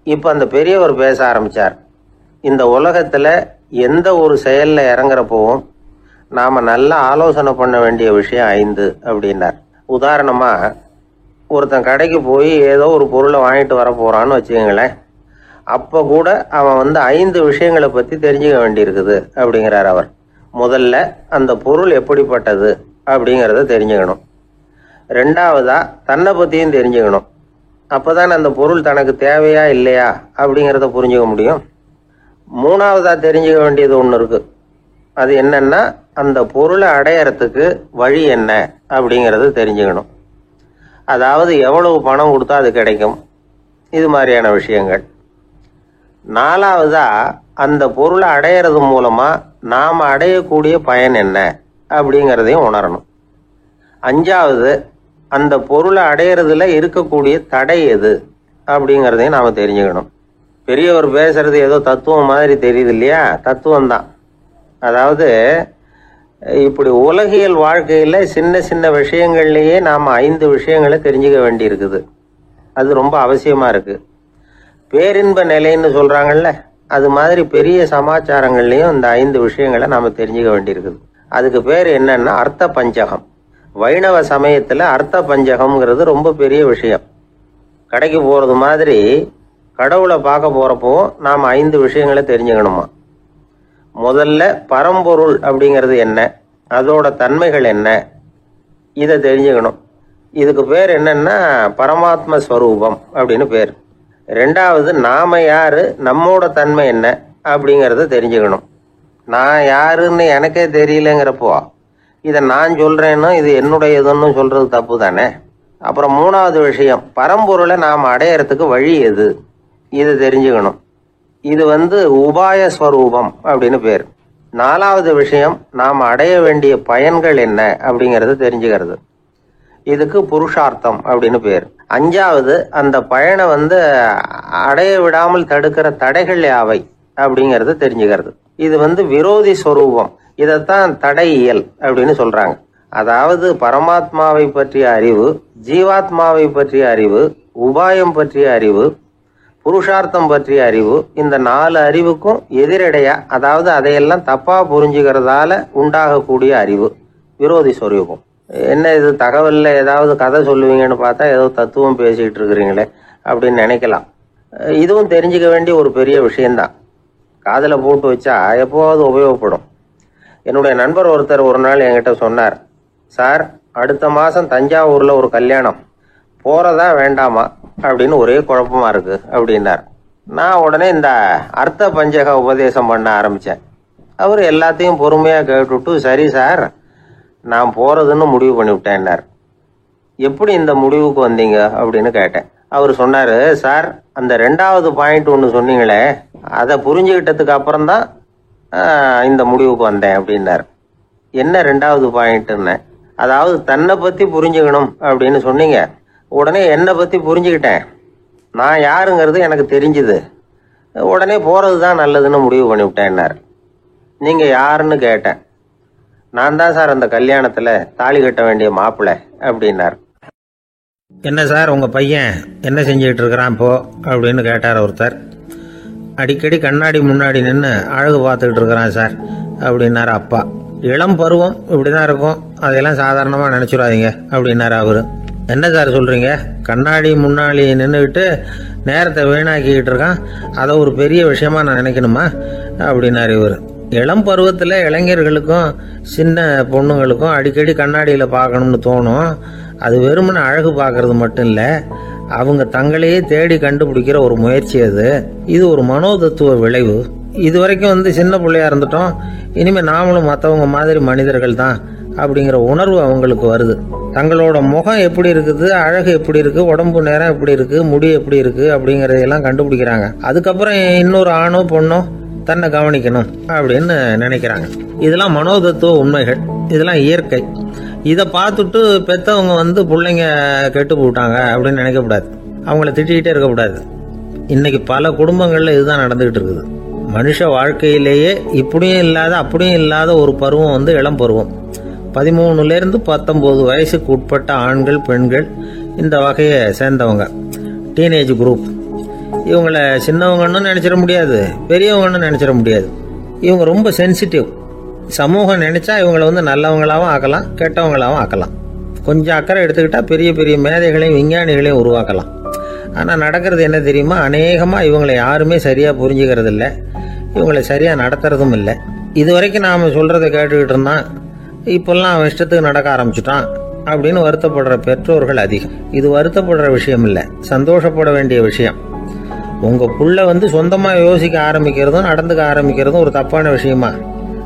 இப்ப அந்த பெரியவர் பேச ஆரம்பிச்சார். இந்த உலகத்துல எந்த ஒரு செயல்ல இறங்குறப்பவும் நாம நல்லா ஆலோசனை பண்ண வேண்டிய விஷயம் 5 அப்படின்னார். உதாரணமா, ஒருத்தன் கடைக்கு போய் ஏதோ ஒரு பொருளை வாங்கிட்டு வர போறான்னு வச்சுக்கோங்களேன். அப்ப கூட அவன் 5 விஷயங்களை பத்தி தெரிஞ்சுக்க வேண்டியிருக்குது அப்படிங்கிறார் அவர். முதல்ல அந்த பொருள் எப்படிப்பட்டது அப்படிங்கிறத தெரிஞ்சுக்கணும். 2வதா தன்னை பத்தியும் தெரிஞ்சுக்கணும். அப்பதான் அந்த பொருள் தனக்கு தேவையா இல்லையா அப்படிங்கிறத புரிஞ்சுக்க முடியும். 3வதா தெரிஞ்சுக்க வேண்டியது ஒன்று இருக்கு. அது என்னன்னா, அந்த பொருளை அடையறதுக்கு வழி என்ன அப்படிங்கிறத தெரிஞ்சுக்கணும். அதாவது எவ்வளவு பணம் கொடுத்தா அது கிடைக்கும், இது மாதிரியான விஷயங்கள். 4வதா அந்த பொருளை அடையிறது மூலமா நாம அடையக்கூடிய பயன் என்ன அப்படிங்கிறதையும் உணரணும். 5வது அந்த பொருளை அடையிறதுல இருக்கக்கூடிய தடை எது அப்படிங்கிறதையும் நாம தெரிஞ்சுக்கணும். பெரியவர் பேசுறது ஏதோ தத்துவம் மாதிரி தெரியுது இல்லையா? தத்துவம் தான். அதாவது இப்படி உலகியல் வாழ்க்கையில சின்ன சின்ன விஷயங்கள்லயே நாம 5 விஷயங்களை தெரிஞ்சுக்க வேண்டி இருக்குது. அது ரொம்ப அவசியமா இருக்கு. பேரின்ப நிலைன்னு சொல்றாங்கல்ல, அது மாதிரி பெரிய சமாச்சாரங்கள்லயும் இந்த 5 விஷயங்களை நாம தெரிஞ்சுக்க வேண்டியிருக்குது. அதுக்கு பேர் என்னன்னா அர்த்த பஞ்சகம். வைணவ சமயத்துல அர்த்த பஞ்சகம்ங்கிறது ரொம்ப பெரிய விஷயம். கடைக்கு போறது மாதிரி கடவுளை பார்க்க போறப்போ நாம 5 விஷயங்களை தெரிஞ்சுக்கணுமா. முதல்ல பரம்பொருள் அப்படிங்கிறது என்ன, அதோட தன்மைகள் என்ன, இதை தெரிஞ்சுக்கணும். இதுக்கு பேர் என்னன்னா பரமாத்ம ஸ்வரூபம் அப்படின்னு பேர். 2வது நாம யாரு, நம்மோட தன்மை என்ன அப்படிங்கிறத தெரிஞ்சுக்கணும். நான் யாருன்னு எனக்கே தெரியலங்கிறப்போ இதை நான் சொல்றேன்னு இது என்னுடையதுன்னு சொல்றது தப்பு தானே. அப்புறம் 3வது விஷயம், பரம்பொருளை நாம் அடையறதுக்கு வழி எது, இதை தெரிஞ்சுக்கணும். இது உபாய ஸ்வரூபம் அப்படின்னு பேர். 4வது விஷயம், நாம் அடைய வேண்டிய பயன்கள் என்ன அப்படிங்கறது தெரிஞ்சுக்கிறது. இதுக்கு புருஷார்த்தம் அப்படின்னு பேர். 5வது அந்த பயனை அடைய விடாமல் தடுக்கிற தடைகள் யாவை அப்படிங்கறது தெரிஞ்சுக்கிறது. இது விரோதி ஸ்வரூபம். இதைத்தான் தடையியல் அப்படின்னு சொல்றாங்க. அதாவது பரமாத்மாவை பற்றிய அறிவு, ஜீவாத்மாவை பற்றிய அறிவு, உபாயம் பற்றிய அறிவு, புருஷார்த்தம் பற்றிய அறிவு, இந்த 4 அறிவுக்கும் எதிரடையா, அதாவது அதையெல்லாம் தப்பா புரிஞ்சுக்கிறதால உண்டாகக்கூடிய அறிவு விரோதி ஸ்வரூபம். என்ன இது தகவல்ல ஏதாவது கதை சொல்லுவீங்கன்னு பார்த்தா ஏதோ தத்துவம் பேசிட்டு இருக்கிறீங்களே அப்படின்னு நினைக்கலாம். இதுவும் தெரிஞ்சுக்க வேண்டிய ஒரு பெரிய விஷயம்தான். காதில் போட்டு வச்சா எப்போவாவது உபயோகப்படும். என்னுடைய நண்பர் ஒருத்தர் ஒரு நாள் என்கிட்ட சொன்னார், சார் அடுத்த மாதம் தஞ்சாவூர்ல ஒரு கல்யாணம், போறதா வேண்டாமா அப்படின்னு ஒரே குழப்பமா இருக்கு அப்படின்னார். நான் உடனே இந்த அர்த்த பஞ்சக உபதேசம் பண்ண ஆரம்பிச்சேன். அவர் எல்லாத்தையும் பொறுமையா கேட்டுட்டு, சரி சார் நான் போறதுன்னு முடிவு பண்ணிவிட்டேன்னார். எப்படி இந்த முடிவுக்கு வந்தீங்க அப்படின்னு கேட்டேன். அவர் சொன்னாரு, சார் அந்த 2வது பாயிண்ட் ஒன்று சொன்னீங்களே, அதை புரிஞ்சுக்கிட்டதுக்கு அப்புறம்தான் இந்த முடிவுக்கு வந்தேன் அப்படின்னார். என்ன 2வது பாயிண்ட்னு? அதாவது தன்னை பத்தி புரிஞ்சுக்கணும் அப்படின்னு சொன்னீங்க. உடனே என்னை பத்தி புரிஞ்சுக்கிட்டேன். நான் யாருங்கிறது எனக்கு தெரிஞ்சுது. உடனே போறது தான் நல்லதுன்னு முடிவு பண்ணிவிட்டேன்னார். நீங்க யாருன்னு கேட்டேன். நான் தான் சார் அந்த கல்யாணத்துல தாலி கட்ட வேண்டிய மாப்பிள்ளை அப்படின்னார். என்ன சார் உங்கள் பையன் என்ன செஞ்சுக்கிட்டு இருக்கிறான் இப்போ அப்படின்னு கேட்டார் ஒருத்தர். அடிக்கடி கண்ணாடி முன்னாடி நின்று அழகு பார்த்துக்கிட்டு இருக்கிறான் சார் அப்படின்னாரு அப்பா. இளம் பருவம் இப்படி தான் இருக்கும், அதையெல்லாம் சாதாரணமாக நினச்சிடாதீங்க அப்படின்னாரு அவர். என்ன சார் சொல்கிறீங்க, கண்ணாடி முன்னாடி நின்றுக்கிட்டு நேரத்தை வீணாக்கிக்கிட்டு இருக்கான், அதை ஒரு பெரிய விஷயமா நான் நினைக்கணுமா அப்படின்னாரு இவர். இளம் பருவத்தில் இளைஞர்களுக்கும் சின்ன பொண்ணுங்களுக்கும் அடிக்கடி கண்ணாடியில் பார்க்கணும்னு தோணும். அது வெறுமனே அழகு பார்க்கறது மட்டும் இல்லை, அவங்க தங்களையே தேடி கண்டுபிடிக்கிற ஒரு முயற்சி அது. இது ஒரு மனோதத்துவ விளைவு. இது வரைக்கும் சின்ன பிள்ளையா இருந்துட்டோம், இனிமேல் நாமளும் மற்றவங்க மாதிரி மனிதர்கள் தான் அப்படிங்கிற உணர்வு அவங்களுக்கு வருது. தங்களோட முகம் எப்படி இருக்குது, அழகு எப்படி இருக்கு, உடம்பு நேரம் எப்படி இருக்கு, முடி எப்படி இருக்கு அப்படிங்கறதெல்லாம் கண்டுபிடிக்கிறாங்க. அதுக்கப்புறம் இன்னொரு ஆணோ பொண்ணோ தன்னை கவனிக்கணும் அப்படின்னு நினைக்கிறாங்க. இதெல்லாம் மனோதத்துவ உண்மைகள், இதெல்லாம் இயற்கை. இதை பார்த்துட்டு பெற்றவங்க பிள்ளைங்க கெட்டு போட்டாங்க அப்படின்னு நினைக்கக்கூடாது, அவங்கள திட்டிகிட்டே இருக்கக்கூடாது. இன்னைக்கு பல குடும்பங்களில் இதுதான் நடந்துகிட்டு இருக்குது. மனுஷ வாழ்க்கையிலேயே இப்படியும் இல்லாத அப்படியும் இல்லாத ஒரு பருவம் இளம் பருவம். 13லேருந்து 19 வயசுக்கு உட்பட்ட ஆண்கள் பெண்கள் இந்த வகையை சேர்ந்தவங்க, டீனேஜ் குரூப். இவங்கள சின்னவங்கன்னு நினச்சிட முடியாது, பெரியவங்கன்னு நினச்சிட முடியாது. இவங்க ரொம்ப சென்சிட்டிவ். சமூகம் நினைச்சா இவங்களை நல்லவங்களாகவும் ஆக்கலாம், கெட்டவங்களாகவும் ஆக்கலாம். கொஞ்சம் அக்கறை எடுத்துக்கிட்டா பெரிய பெரிய மேதைகளையும் விஞ்ஞானிகளையும் உருவாக்கலாம். ஆனால் நடக்கிறது என்ன தெரியுமா, அநேகமாக இவங்களை யாருமே சரியாக புரிஞ்சுக்கிறது இல்லை, இவங்களை சரியாக நடத்துறதும் இல்லை. இது வரைக்கும் நாம் சொல்கிறத கேட்டுக்கிட்டு இருந்தான், இப்போல்லாம் அவன் இஷ்டத்துக்கு நடக்க ஆரம்பிச்சுட்டான் அப்படின்னு வருத்தப்படுற பெற்றோர்கள் அதிகம். இது வருத்தப்படுற விஷயம் இல்லை, சந்தோஷப்பட வேண்டிய விஷயம். உங்கள் புள்ள சொந்தமாக யோசிக்க ஆரம்பிக்கிறதும் நடந்துக்க ஆரம்பிக்கிறதும் ஒரு தப்பான விஷயமா?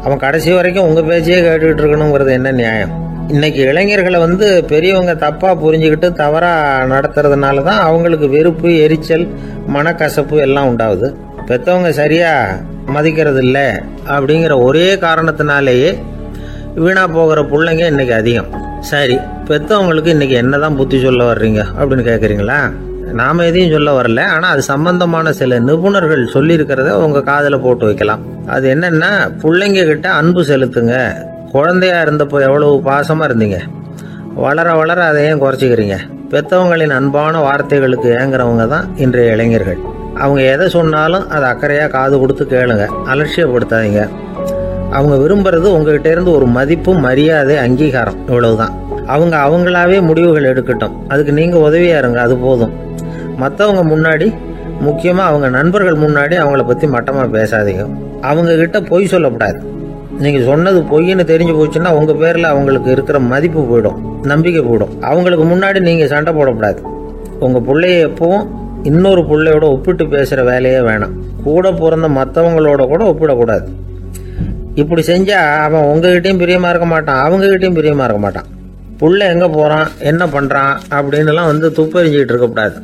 அவன் கடைசி வரைக்கும் உங்கள் பேச்சையே கேட்டுக்கிட்டு இருக்கணுங்கிறது என்ன நியாயம்? இன்னைக்கு இளைஞர்களை பெரியவங்க தப்பாக புரிஞ்சுக்கிட்டு தவறாக நடத்துறதுனால தான் அவங்களுக்கு வெறுப்பு, எரிச்சல், மனக்கசப்பு எல்லாம் உண்டாகுது. பெற்றவங்க சரியாக மதிக்கிறது இல்லை அப்படிங்கிற ஒரே காரணத்தினாலேயே வீணா போகிற பிள்ளைங்க இன்னைக்கு அதிகம். சரி, பெற்றவங்களுக்கு இன்னைக்கு என்னதான் புத்தி சொல்ல வர்றீங்க அப்படின்னு கேட்குறீங்களா? நாம எதையும் சொல்ல வரல, ஆனால் அது சம்பந்தமான சில நிபுணர்கள் சொல்லியிருக்கிறத உங்கள் காதில் போட்டு வைக்கலாம். அது என்னன்னா, பிள்ளைங்க கிட்ட அன்பு செலுத்துங்க. குழந்தையா இருந்தப்போ எவ்வளவு பாசமாக இருந்தீங்க, வளர வளர அதை ஏன் குறைச்சிக்கிறீங்க? பெற்றவங்களின் அன்பான வார்த்தைகளுக்கு ஏங்குறவங்க தான் இன்றைய இளைஞர்கள். அவங்க எதை சொன்னாலும் அதை அக்கறையாக காது கொடுத்து கேளுங்க, அலட்சியப்படுத்தாதீங்க. அவங்க விரும்புறது உங்ககிட்ட இருந்து ஒரு மதிப்பு, மரியாதை, அங்கீகாரம், இவ்வளவுதான். அவங்க அவங்களாவே முடிவுகள் எடுக்கட்டும், அதுக்கு நீங்கள் உதவியா இருங்க, அது போதும். மற்றவங்க முன்னாடி, முக்கியமாக அவங்க நண்பர்கள் முன்னாடி அவங்கள பற்றி மட்டமாக பேசாதீங்க. அவங்க கிட்ட பொய் சொல்லக்கூடாது. நீங்கள் சொன்னது பொய்ன்னு தெரிஞ்சு போச்சுன்னா உங்கள் பேரில் அவங்களுக்கு இருக்கிற மதிப்பு போயிடும், நம்பிக்கை போயிடும். அவங்களுக்கு முன்னாடி நீங்கள் சண்டை போடக்கூடாது. உங்கள் பிள்ளைய எப்பவும் இன்னொரு பிள்ளையோட ஒப்பிட்டு பேசுகிற வேலையே வேணாம். கூட பிறந்த மற்றவங்களோட கூட ஒப்பிடக்கூடாது. இப்படி செஞ்சால் அவன் உங்ககிட்டையும் பிரியமாக இருக்க மாட்டான், அவங்ககிட்டையும் பிரியமாக இருக்க மாட்டான். புள்ள எங்கே போகிறான், என்ன பண்ணுறான் அப்படின்னுலாம் துப்பறிஞ்சிக்கிட்டு இருக்கக்கூடாது.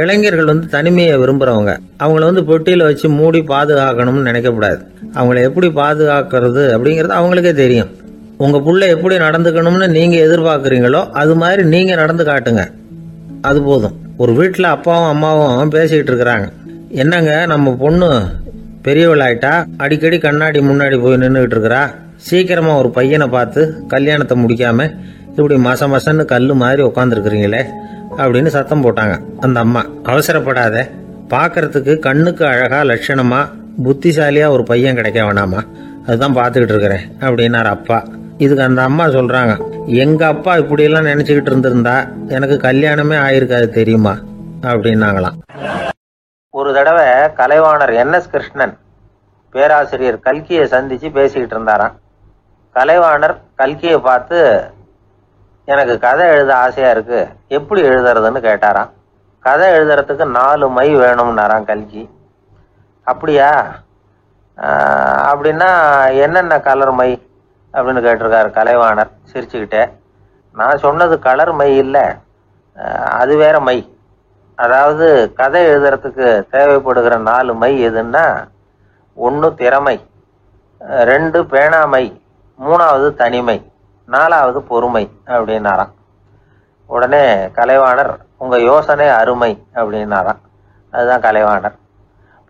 இளைஞர்கள் தனிமையை விரும்புகிறவங்க. அவங்கள பெட்டியில் வச்சு மூடி பாதுகாக்கணும்னு நினைக்கக்கூடாது. அவங்கள எப்படி பாதுகாக்கிறது அப்படிங்கிறது அவங்களுக்கே தெரியும். உங்கள் புள்ள எப்படி நடந்துக்கணும்னு நீங்கள் எதிர்பார்க்குறீங்களோ அது மாதிரி நீங்கள் நடந்து காட்டுங்க, அது போதும். ஒரு வீட்டில் அப்பாவும் அம்மாவும் பேசிக்கிட்டு இருக்கிறாங்க. என்னங்க, நம்ம பொண்ணு பெரியவளாயிட்டா, அடிக்கடி கண்ணாடி முன்னாடி போய் நின்றுக்கிட்டு இருக்கிறா, சீக்கிரமாக ஒரு பையனை பார்த்து கல்யாணத்தை முடிக்காமல் இப்படி மசன்னு கல் மாதிரி உட்காந்துருக்குறீங்களே அப்படின்னு சத்தம் போட்டாங்க அந்த அம்மா. அவசரப்படாத, பார்க்கறதுக்கு கண்ணுக்கு அழகா லட்சணமா புத்திசாலியா ஒரு பையன் கிடைக்க வேணாமா, அதுதான் பார்த்துக்கிட்டு இருக்கிறேன் அப்படின்னாரு அப்பா. இதுக்கு அந்த அம்மா சொல்றாங்க, எங்க அப்பா இப்படியெல்லாம் நினைச்சுக்கிட்டு இருந்திருந்தா எனக்கு கல்யாணமே ஆயிருக்காது தெரியுமா அப்படின்னாங்களாம். ஒரு தடவை கலைவாணர் NS கிருஷ்ணன் பேராசிரியர் கல்கியை சந்திச்சு பேசிக்கிட்டு இருந்தாராம். கலைவாணர் கல்கியை பார்த்து, எனக்கு கதை எழுத ஆசையா இருக்கு, எப்படி எழுதுறதுன்னு கேட்டாராம். கதை எழுதுறதுக்கு 4 மை வேணும்னாராம் கல்கி. அப்படியா, அப்படின்னா என்னென்ன கலர் மை அப்படின்னு கேட்டிருக்காரு கலைவாணர் சிரிச்சுக்கிட்டே. நான் சொன்னது கலர் மை இல்லை, அது வேற மை. அதாவது கதை எழுதுறதுக்கு தேவைப்படுகிற 4 மை எதுன்னா, 1 திறமை, 2 பேணாமை, 3வது தனிமை. 4வது பொறுமை அப்படின்னாராம். உடனே கலைவாணர், உங்க யோசனை அருமை அப்படின்னாராம். அதுதான் கலைவாணர்.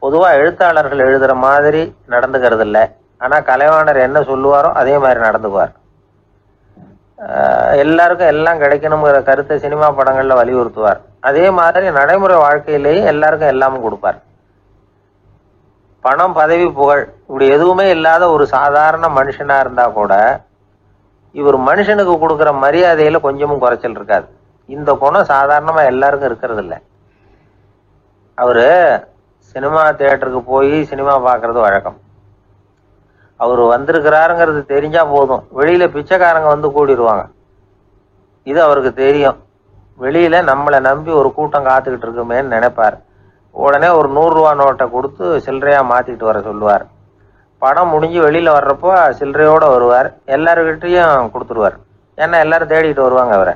பொதுவா எழுத்தாளர்கள் எழுதுற மாதிரி நடந்துக்கிறது இல்லை. ஆனா கலைவாணர் என்ன சொல்லுவாரோ அதே மாதிரி நடந்துக்குவார். எல்லாருக்கும் எல்லாம் கிடைக்கணுங்கிற கருத்தை சினிமா படங்கள்ல வலியுறுத்துவார். அதே மாதிரி நடைமுறை வாழ்க்கையிலேயே எல்லாருக்கும் எல்லாமும் கொடுப்பார். பணம், பதவி, புகழ் இப்படி எதுவுமே இல்லாத ஒரு சாதாரண மனுஷனா இருந்தா கூட இவர் மனுஷனுக்கு கொடுக்குற மரியாதையில கொஞ்சமும் குறைச்சல் இருக்காது. இந்த குணம் சாதாரணமா எல்லாருக்கும் இருக்கிறது இல்லை. அவரு சினிமா தியேட்டருக்கு போய் சினிமா பார்க்கறது வழக்கம். அவர் வந்திருக்கிறாருங்கிறது தெரிஞ்சா போதும், வெளியில பிச்சைக்காரங்க வந்து கூடிடுவாங்க. இது அவருக்கு தெரியும். வெளியில நம்மளை நம்பி ஒரு கூட்டம் காத்துக்கிட்டு இருக்குமேன்னு நினைப்பார். உடனே ஒரு 100 ரூபா நோட்டை கொடுத்து சில்லறையா மாத்திட்டு வர சொல்லுவார். படம் முடிஞ்சு வெளியில வர்றப்போ சில்லறையோட வருவார். எல்லாருக்கிட்டையும் கொடுத்துருவார். ஏன்னா எல்லாரும் தேடிட்டு வருவாங்க அவரை.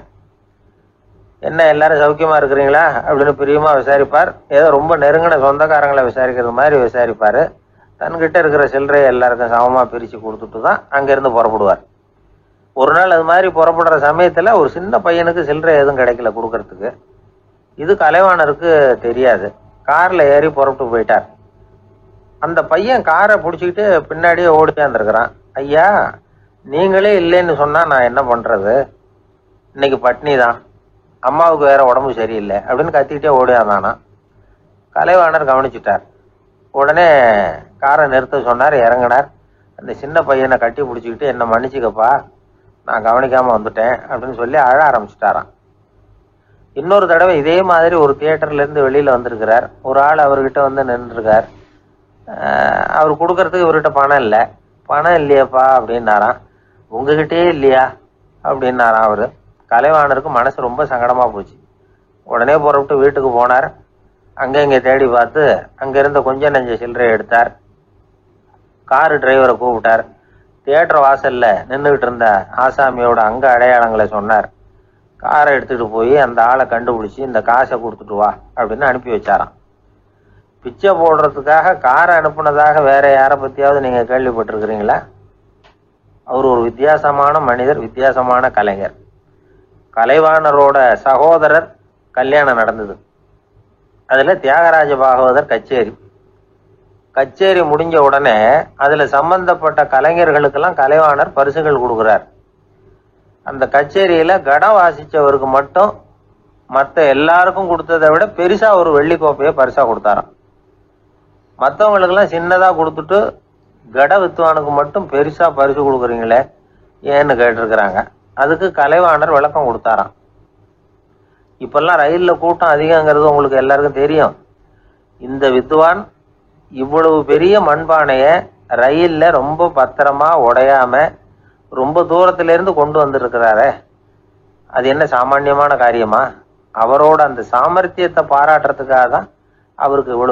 என்ன எல்லாரும் சௌக்கியமா இருக்கிறீங்களா அப்படின்னு பிரியமா விசாரிப்பார். ஏதோ ரொம்ப நெருங்கின சொந்தக்காரங்களை விசாரிக்கிறது மாதிரி விசாரிப்பாரு. தன்கிட்ட இருக்கிற சில்லறையை எல்லாருக்கும் சமமா பிரிச்சு கொடுத்துட்டு தான் அங்கிருந்து புறப்படுவார். ஒரு நாள் அது மாதிரி புறப்படுற சமயத்துல ஒரு சின்ன பையனுக்கு சில்லறை எதுவும் கிடைக்கல கொடுக்கறதுக்கு. இது கலைவாணருக்கு தெரியாது. கார்ல ஏறி புறப்பட்டு போயிட்டார். அந்த பையன் காரை பிடிச்சிக்கிட்டு பின்னாடியே ஓடியாந்துருக்கிறான். ஐயா, நீங்களே இல்லைன்னு சொன்னா நான் என்ன பண்றது? இன்னைக்கு பட்னி தான், அம்மாவுக்கு வேற உடம்பு சரியில்லை அப்படின்னு கத்திக்கிட்டே ஓடியாந்தானா. கலைவாணர் கவனிச்சுட்டார். உடனே காரை நிறுத்த சொன்னார். இறங்கினார். அந்த சின்ன பையனை கட்டி பிடிச்சிக்கிட்டு, என்ன மன்னிச்சுக்கப்பா, நான் கவனிக்காம வந்துட்டேன் அப்படின்னு சொல்லி அழ ஆரம்பிச்சுட்டாராம். இன்னொரு தடவை இதே மாதிரி ஒரு தியேட்டர்ல இருந்து வெளியில வந்திருக்கிறார். ஒரு ஆள் அவர்கிட்ட வந்து நின்றுருக்கார். அவர் கொடுக்கறதுக்கு இவர்கிட்ட பணம் இல்லை. பணம் இல்லையாப்பா அப்படின்னாராம். உங்ககிட்டயே இல்லையா அப்படின்னாராம் அவரு. கலைவாணருக்கு மனசு ரொம்ப சங்கடமா போச்சு. உடனே புறப்பட்டு வீட்டுக்கு போனார். அங்க இங்க தேடி பார்த்து அங்க இருந்த கொஞ்சம் நெஞ்ச சில்லறையை எடுத்தார். காரு டிரைவரை கூப்பிட்டார். தியேட்டர் வாசல்ல நின்றுகிட்டு இருந்த ஆசாமியோட அங்க அடையாளங்களை சொன்னார். காரை எடுத்துட்டு போய் அந்த ஆளை கண்டுபிடிச்சி இந்த காசை கொடுத்துட்டு வா அப்படின்னு அனுப்பி வச்சாராம். பிச்சை போடுறதுக்காக காரை அனுப்புனதாக வேற யாரை பத்தியாவது நீங்க கேள்விப்பட்டிருக்கிறீங்களா? அவர் ஒரு வித்தியாசமான மனிதர், வித்தியாசமான கலைஞர். கலைவாணரோட சகோதரர் கல்யாணம் நடந்தது. அதுல தியாகராஜ பாகவதர் கச்சேரி முடிஞ்ச உடனே அதுல சம்பந்தப்பட்ட கலைஞர்களுக்கெல்லாம் கலைவாணர் பரிசுகள் கொடுக்கிறார். அந்த கச்சேரியில கடம் வாசிச்சவருக்கு மட்டும் மற்ற எல்லாருக்கும் கொடுத்ததை விட பெருசா ஒரு வெள்ளி கோப்பையை பரிசா கொடுத்தாராம். மற்றவங்களுக்கெல்லாம் சின்னதா கொடுத்துட்டு கட வித்துவானுக்கு மட்டும் பெருசா பரிசு கொடுக்குறீங்களே ஏன்னு கேட்டிருக்கிறாங்க. அதுக்கு கலைவாணர் விளக்கம் கொடுத்தாராம். இப்பெல்லாம் ரயில்ல கூட்டம் அதிகங்கிறது உங்களுக்கு எல்லாருக்கும் தெரியும். இந்த வித்துவான் இவ்வளவு பெரிய மண்பானைய ரயில்ல ரொம்ப பத்திரமா உடையாம ரொம்ப தூரத்துல இருந்து கொண்டு வந்திருக்கிறாரே, அது என்ன சாமான்யமான காரியமா? அவரோட அந்த சாமர்த்தியத்தை பாராட்டுறதுக்காக தான் அவருக்கு இவ்வளவு